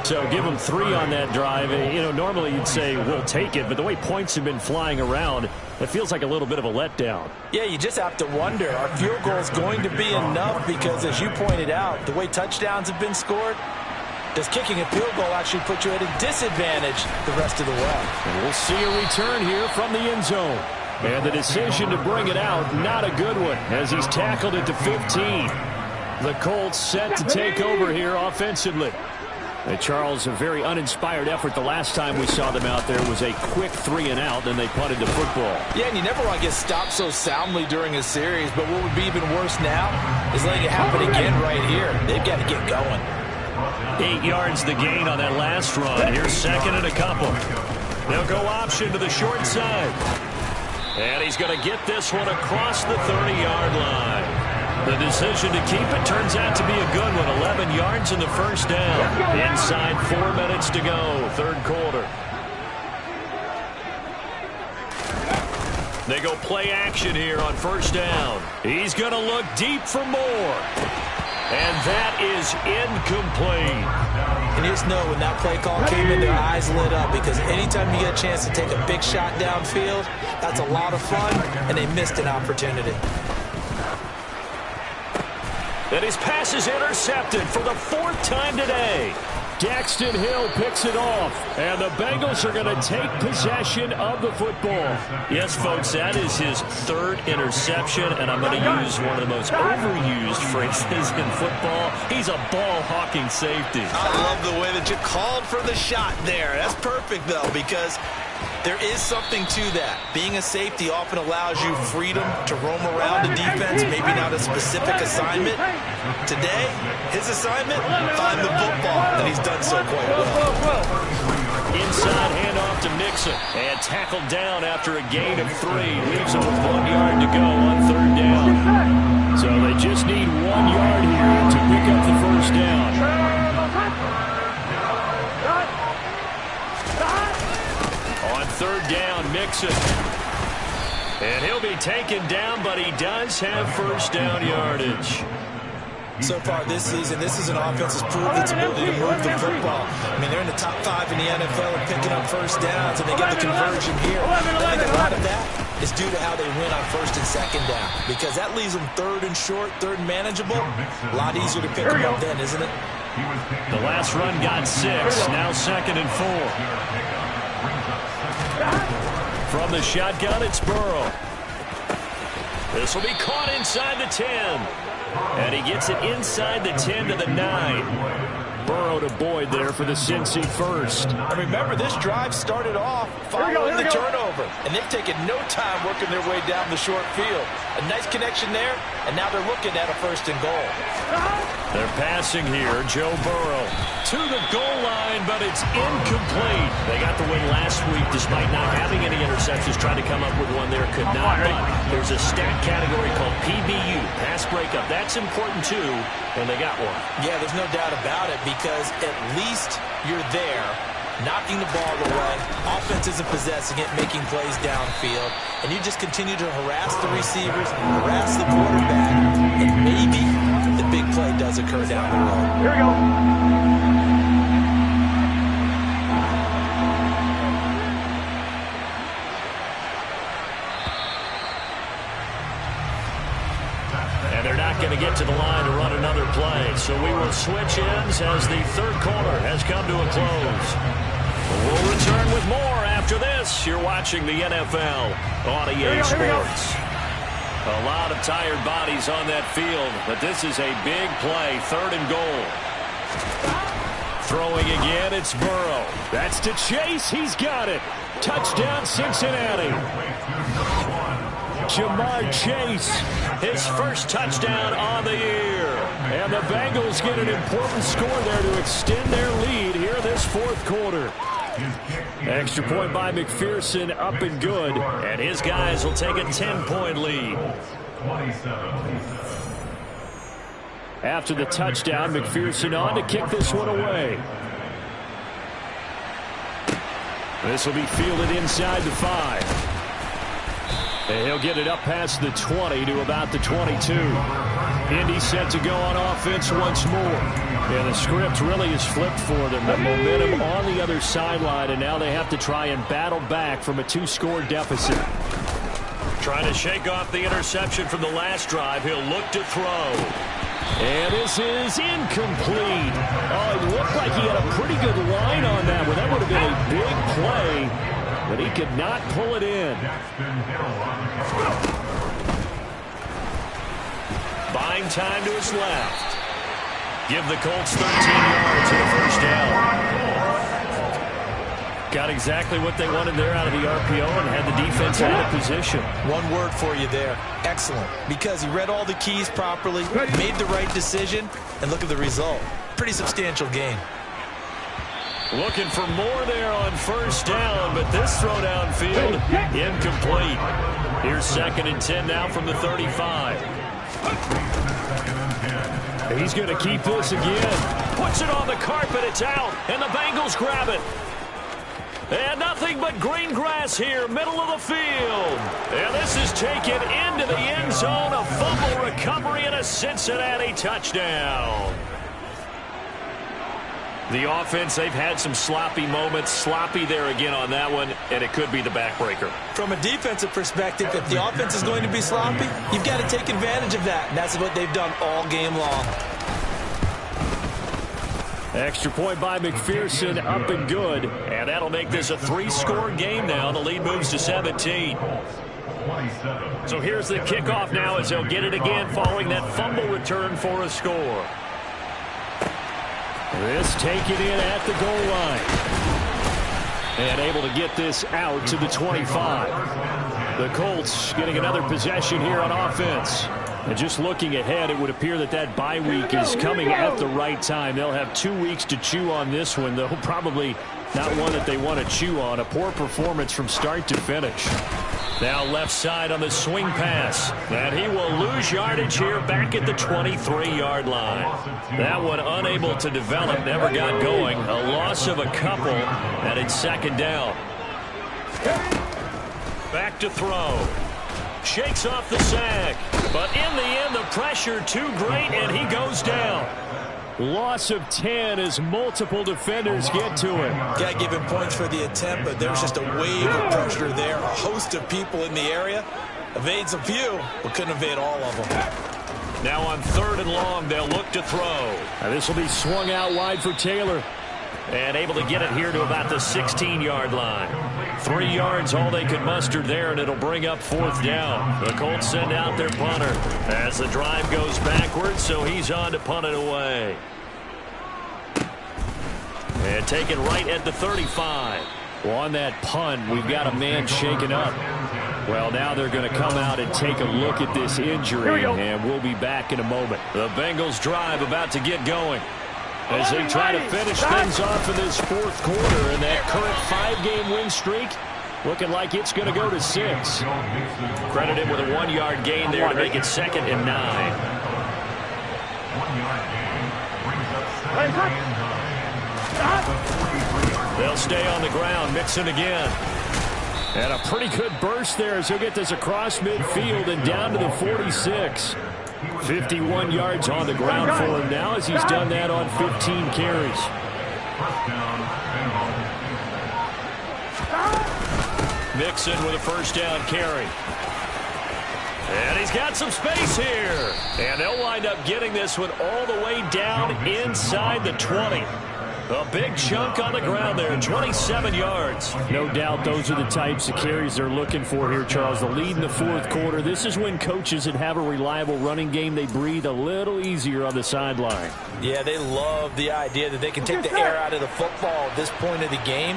So give them 3 on that drive. You know, normally you'd say, we'll take it. But the way points have been flying around, it feels like a little bit of a letdown. Yeah, you just have to wonder, are field goals going to be enough? Because as you pointed out, the way touchdowns have been scored, does kicking a field goal actually put you at a disadvantage the rest of the way? And we'll see a return here from the end zone. And the decision to bring it out, not a good one, as he's tackled at the 15. The Colts set to take over here offensively. And Charles, a very uninspired effort the last time we saw them out there was a quick 3-and-out, then they punted the football. Yeah, and you never want to get stopped so soundly during a series, but what would be even worse now is letting it happen again right here. They've got to get going. 8 yards the gain on that last run. Here's 2nd and a couple. They'll go option to the short side. And he's going to get this one across the 30-yard line. The decision to keep it turns out to be a good one. 11 yards in the first down. Inside 4 minutes to go, 3rd quarter. They go play action here on 1st down. He's going to look deep for more. And that is incomplete. And you just know when that play call came in, their eyes lit up, because anytime you get a chance to take a big shot downfield, that's a lot of fun, and they missed an opportunity. And his pass is intercepted for the 4th time today. Daxton Hill picks it off, and the Bengals are going to take possession of the football. Yes, folks, that is his 3rd interception, and I'm going to use one of the most overused phrases in football. He's a ball-hawking safety. I love the way that you called for the shot there. That's perfect, though, because there is something to that. Being a safety often allows you freedom to roam around the defense, maybe not a specific assignment. Today, his assignment, find the football, and he's done so quite well. Inside handoff to Mixon, and tackled down after a gain of 3. Leaves him with 1 yard to go on 3rd down. So they just need 1 yard here to pick up the 1st down. On 3rd down, Mixon. And he'll be taken down, but he does have 1st down yardage. So far this season, this is an offense that's proved its ability to move the football. I mean, they're in the top 5 in the NFL and picking up 1st downs, and they get the conversion here. I think a lot of that is due to how they win on 1st and 2nd down, because that leaves them 3rd and short, 3rd and manageable. A lot easier to pick them up then, isn't it? The last run got 6, now 2nd and 4. From the shotgun, it's Burrow. This will be caught inside the 10. And he gets it inside the 10 to the 9. Burrow to Boyd there for the Cincy first. And remember, this drive started off following the turnover, and they've taken no time working their way down the short field. A nice connection there, and now they're looking at a 1st and goal. They're passing here. Joe Burrow to the goal line, but it's incomplete. They got the win last week despite not having any interceptions. Tried to come up with one there, could not. But there's a stat category called PBU, pass breakup. That's important too, and they got one. Yeah, there's no doubt about it, because at least you're there, knocking the ball away. Offense isn't possessing it, making plays downfield. And you just continue to harass the receivers, harass the quarterback, and maybe the big play does occur down the road. Here we go. And they're not going to get to the line to run another play. So we will switch ends as the 3rd quarter has come to a close. We'll return with more after this. You're watching the NFL on EA Sports. A lot of tired bodies on that field, but this is a big play, 3rd and goal. Throwing again, it's Burrow. That's to Chase. He's got it. Touchdown, Cincinnati. Jamar Chase. His first touchdown on the year. And the Bengals get an important score there to extend their lead here in this fourth quarter. Extra point by McPherson, up and good. And his guys will take a 10-point lead. After the touchdown, McPherson on to kick this one away. This will be fielded inside the 5. And he'll get it up past the 20 to about the 22. Indy set to go on offense once more. Yeah, the script really is flipped for them. The momentum on the other sideline, and now they have to try and battle back from a 2-score deficit. Trying to shake off the interception from the last drive. He'll look to throw. And this is incomplete. Oh, it looked like he had a pretty good line on that one. That would have been a big play, but he could not pull it in. Buying time to his left. Give the Colts 13 yards and a first down. Got exactly what they wanted there out of the RPO and had the defense out of position. One word for you there. Excellent. Because he read all the keys properly, made the right decision, and look at the result. Pretty substantial game. Looking for more there on first down, but this throw downfield, incomplete. Here's 2nd and 10 now from the 35. He's going to keep this again. Puts it on the carpet, it's out, and the Bengals grab it. And nothing but green grass here, middle of the field. And this is taken into the end zone, a fumble recovery and a Cincinnati touchdown. The offense, they've had some sloppy moments. Sloppy there again on that one, and it could be the backbreaker. From a defensive perspective, if the offense is going to be sloppy, you've got to take advantage of that. And that's what they've done all game long. Extra point by McPherson, up and good. And that'll make this a 3-score game now. The lead moves to 17. So here's the kickoff now as they'll get it again following that fumble return for a score. This taken in at the goal line. And able to get this out to the 25. The Colts getting another possession here on offense. And just looking ahead, it would appear that that bye week is coming at the right time. They'll have 2 weeks to chew on this one, though probably not one that they want to chew on. A poor performance from start to finish. Now left side on the swing pass. And he will lose yardage here back at the 23-yard line. That one unable to develop, never got going. A loss of a couple, and it's 2nd down. Back to throw. Shakes off the sack. But in the end, the pressure too great, and he goes down. Loss of 10 as multiple defenders get to him. Got to give him points for the attempt, but there's just a wave of pressure there. A host of people in the area. Evades a few, but couldn't evade all of them. Now on 3rd and long, they'll look to throw. Now this will be swung out wide for Taylor. And able to get it here to about the 16-yard line. 3 yards, all they could muster there, and it'll bring up 4th down. The Colts send out their punter as the drive goes backwards, so he's on to punt it away. And taken right at the 35. Well, on that punt, we've got a man shaken up. Well, now they're going to come out and take a look at this injury, and we'll be back in a moment. The Bengals drive about to get going. As they try to finish things off in this 4th quarter, and that current 5-game win streak looking like it's going to go to 6. Credited with a 1-yard gain there to make it 2nd and 9. They'll stay on the ground, Mixon again. And a pretty good burst there as he'll get this across midfield and down to the 46. 51 yards on the ground for him now as he's done that on 15 carries. Mixon with a first down carry. And he's got some space here. And they'll wind up getting this one all the way down inside the 20. A big chunk on the ground there, 27 yards. No doubt those are the types of carries they're looking for here, Charles. The lead in the 4th quarter. This is when coaches that have a reliable running game, they breathe a little easier on the sideline. Yeah, they love the idea that they can take the air out of the football at this point of the game.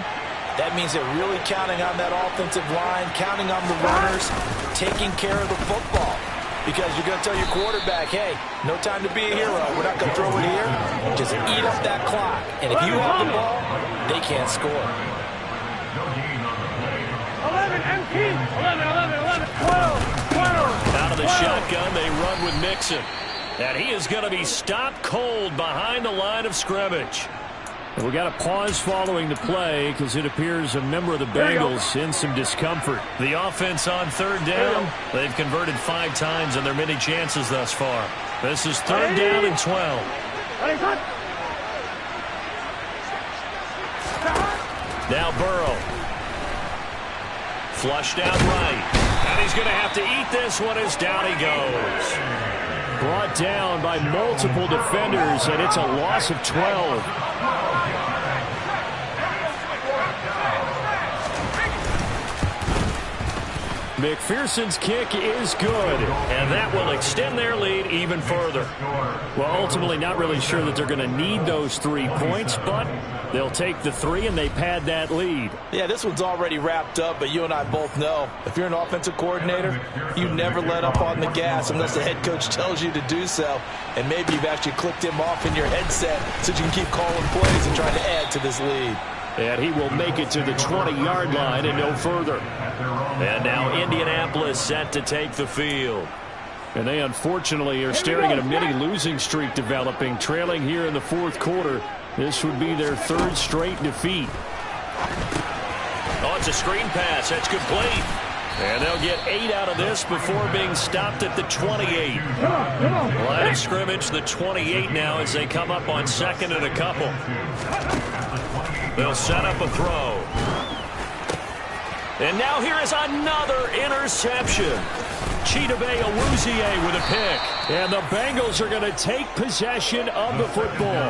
That means they're really counting on that offensive line, counting on the runners. taking care of the football. Because you're going to tell your quarterback, hey, no time to be a hero. We're not going to throw it here. Just eat up that clock. And if you have the ball, they can't score. 11, MP. 11, 12. Out of the shotgun, they run with Mixon. And he is going to be stopped cold behind the line of scrimmage. We got a pause following the play because it appears a member of the Bengals in some discomfort. The offense on third down. They've converted 5 times on their many chances thus far. This is third down and 12. Now Burrow. Flushed out right. And he's going to have to eat this one as down he goes. Brought down by multiple defenders, and it's a loss of 12. McPherson's kick is good. And that will extend their lead even further. Well, ultimately not really sure that they're going to need those 3 points, but they'll take the 3 and they pad that lead. Yeah, this one's already wrapped up, but you and I both know if you're an offensive coordinator, you never let up on the gas unless the head coach tells you to do so. And maybe you've actually clicked him off in your headset so you can keep calling plays and trying to add to this lead. And he will make it to the 20-yard line and no further. And now Indianapolis set to take the field. And they unfortunately are staring at a mini losing streak developing, trailing here in the 4th quarter. This would be their 3rd straight defeat. Oh, it's a screen pass. That's complete. And they'll get 8 out of this before being stopped at the 28. Line of scrimmage, the 28 now as they come up on 2nd and a couple. They'll set up a throw. And now here is another interception. Chidobe Awuzie with a pick. And the Bengals are going to take possession of the football.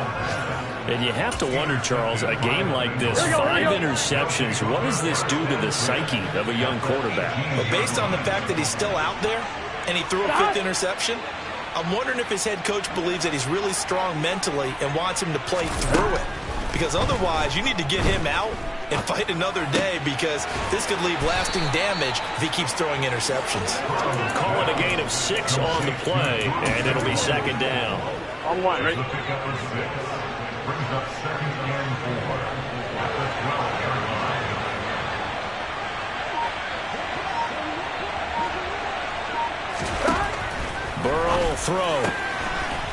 And you have to wonder, Charles, a game like this, 5 interceptions, what does this do to the psyche of a young quarterback? But based on the fact that he's still out there and he threw a 5th interception, I'm wondering if his head coach believes that he's really strong mentally and wants him to play through it. Because otherwise, you need to get him out and fight another day because this could leave lasting damage if he keeps throwing interceptions. Call it a gain of 6 on the play, and it'll be 2nd down. On 1, right? Brings up 2nd and 4. Burrow will throw.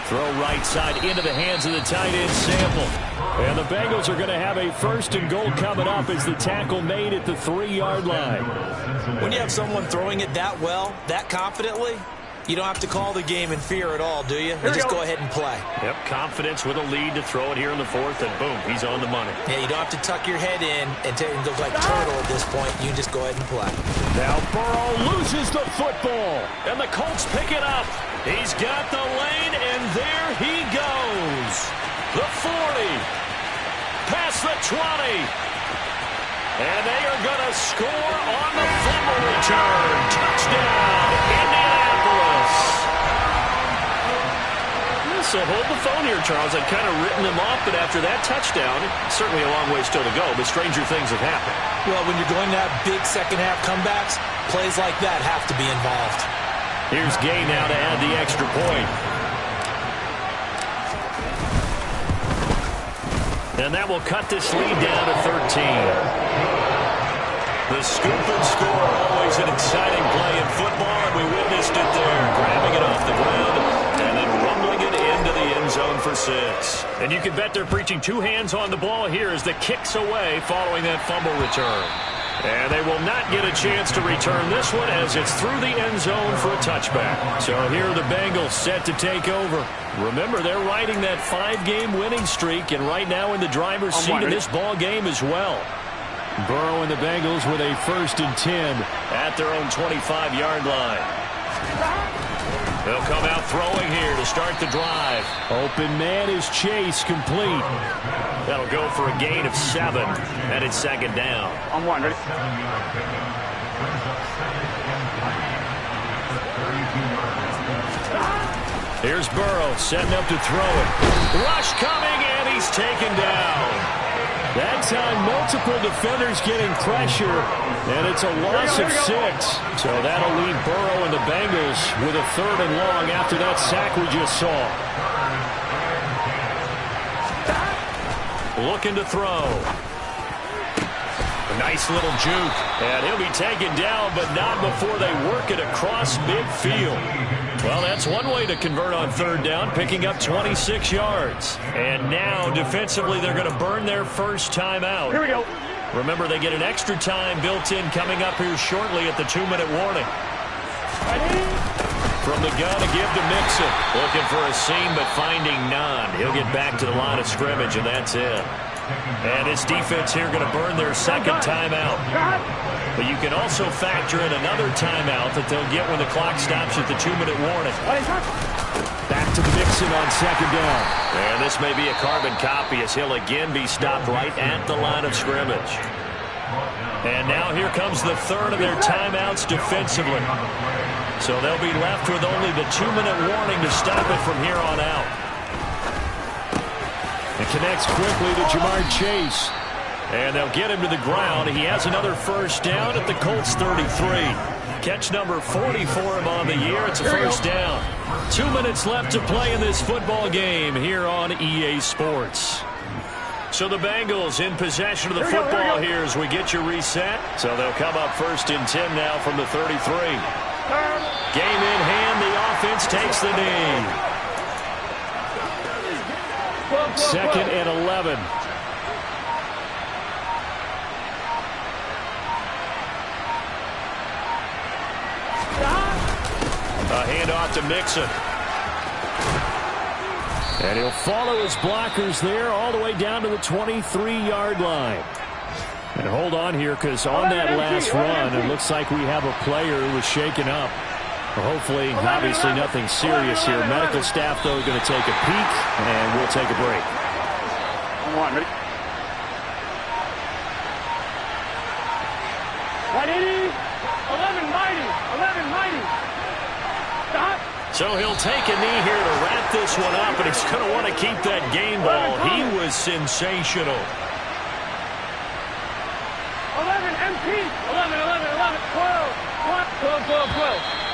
Throw right side into the hands of the tight end Sample. And the Bengals are going to have a 1st and goal coming up as the tackle made at the 3-yard line. When you have someone throwing it that well, that confidently, you don't have to call the game in fear at all, do you? You just go ahead and play. Yep, confidence with a lead to throw it here in the 4th, and boom, he's on the money. Yeah, you don't have to tuck your head in and look like a turtle at this point. You can just go ahead and play. Now Burrow loses the football. And the Colts pick it up. He's got the lane, and there he goes. The 40. Past the 20. And they are going to score on the fumble return. Touchdown, Indianapolis. So hold the phone here, Charles. I'd kind of written them off, but after that touchdown, certainly a long way still to go, but stranger things have happened. Well, when you're going to have big second-half comebacks, plays like that have to be involved. Here's Gay now to add the extra point. And that will cut this lead down to 13. The scoop and score, always an exciting play in football, and we witnessed it there, grabbing it off the ground and then rumbling it into the end zone for 6. And you can bet they're preaching 2 hands on the ball here as the kick's away following that fumble return. And they will not get a chance to return this one as it's through the end zone for a touchback. So here are the Bengals set to take over. Remember, they're riding that 5-game winning streak, and right now in the driver's seat in this ball game as well. Burrow and the Bengals with a 1st and 10 at their own 25-yard line. They'll come out throwing here to start the drive. Open man is Chase, complete. That'll go for a gain of 7, and it's 2nd down. On 1, ready? Here's Burrow setting up to throw it. Rush coming, and he's taken down. That time, multiple defenders getting pressure, and it's a loss of 6. So that'll leave Burrow and the Bengals with a 3rd and long after that sack we just saw. Looking to throw. A nice little juke. And he'll be taken down, but not before they work it across midfield. Well, that's one way to convert on 3rd down, picking up 26 yards. And now, defensively, they're going to burn their first timeout. Here we go. Remember, they get an extra time built in coming up here shortly at the 2-minute warning. From the gun, a give to Mixon. Looking for a seam, but finding none. He'll get back to the line of scrimmage, and that's it. And his defense here going to burn their second timeout. But you can also factor in another timeout that they'll get when the clock stops at the 2-minute warning. Back to the Mixon on 2nd down. And this may be a carbon copy as he'll again be stopped right at the line of scrimmage. And now here comes the 3rd of their timeouts defensively. So they'll be left with only the 2-minute warning to stop it from here on out. It connects quickly to Jamar Chase. And they'll get him to the ground. He has another first down at the Colts 33. Catch number 40 for him on the year. It's a first down. 2 minutes left to play in this football game here on EA Sports. So the Bengals in possession of the football here as we get you reset. So they'll come up 1st and 10 now from the 33. Game in hand. The offense takes the knee. 2nd and 11. A handoff to Mixon. And he'll follow his blockers there all the way down to the 23-yard line. And hold on here, because on that last run, it looks like we have a player who was shaken up. Well, hopefully, obviously nothing serious here. Medical staff, though, going to take a peek, and we'll take a break. Ready? 180, 11 mighty, 11 mighty. Stop. So he'll take a knee here to wrap this one up, and he's going to want to keep that game ball. He was sensational. 11 MP, 11, 11, 11, 12, 12, 12, 12.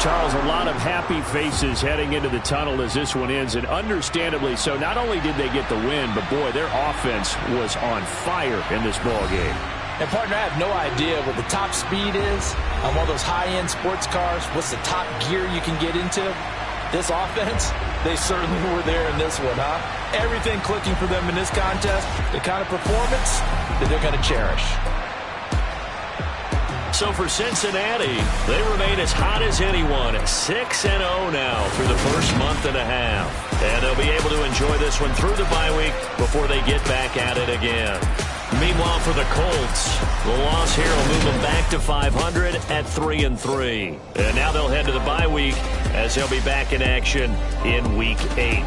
Charles, a lot of happy faces heading into the tunnel as this one ends, and understandably so. Not only did they get the win, but boy, their offense was on fire in this ball game. And partner, I have no idea what the top speed is on one of those high-end sports cars. What's the top gear you can get into? This offense, they certainly were there in this one, huh? Everything clicking for them in this contest, the kind of performance that they're going to cherish. So for Cincinnati, they remain as hot as anyone at 6-0 now through the first month and a half. And they'll be able to enjoy this one through the bye week before they get back at it again. Meanwhile, for the Colts, the loss here will move them back to 500 at 3-3. And now they'll head to the bye week as they'll be back in action in Week 8.